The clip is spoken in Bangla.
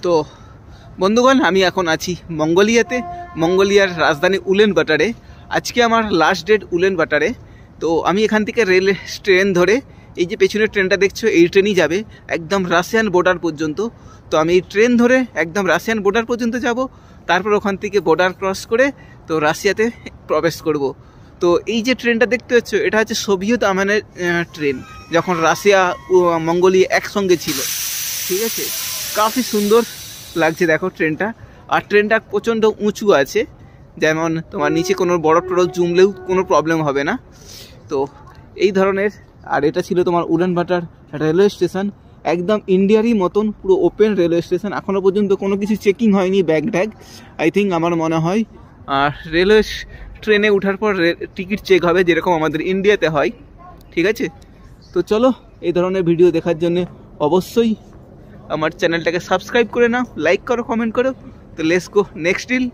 তো বন্ধুগণ, আমি এখন আছি মঙ্গোলিয়াতে, মঙ্গোলিয়ার রাজধানী উলানবাটারে। আজকে আমার লাস্ট ডেট উলানবাটারে। তো আমি এখান থেকে রেল ট্রেন ধরে, এই যে পেছনের ট্রেনটা দেখছো, এই ট্রেনই যাবে একদম রাশিয়ান বর্ডার পর্যন্ত। তো আমি এই ট্রেন ধরে একদম রাশিয়ান বর্ডার পর্যন্ত যাব, তারপর ওখান থেকে বর্ডার ক্রস করে তো রাশিয়াতে প্রবেশ করব। তো এই যে ট্রেনটা দেখতে পাচ্ছ, এটা হচ্ছে সোভিয়েত আমলের ট্রেন, যখন রাশিয়া ও মঙ্গোলিয়া একসঙ্গে ছিল। ঠিক আছে, কাফি সুন্দর লাগছে দেখো ট্রেনটা। আর ট্রেনটা প্রচণ্ড উঁচু আছে, যেমন তোমার নিচে কোনো বরফ টরফ জমলেও কোনো প্রবলেম হবে না। তো এই ধরনের। আর এটা ছিল তোমার উলানবাটার রেলওয়ে স্টেশন, একদম ইন্ডিয়ারই মতন পুরো ওপেন রেলওয়ে স্টেশন। এখনও পর্যন্ত কোনো কিছু চেকিং হয়নি, ব্যাগ ট্যাগ আই থিঙ্ক, আমার মনে হয়। আর রেলওয়ে ট্রেনে ওঠার পর টিকিট চেক হবে, যেরকম আমাদের ইন্ডিয়াতে হয়। ঠিক আছে, তো চলো, এই ধরনের ভিডিও দেখার জন্য অবশ্যই আমার চ্যানেলটাকে সাবস্ক্রাইব করে নাও, লাইক করো, কমেন্ট করো। তো লেটস গো নেক্সট ডিল।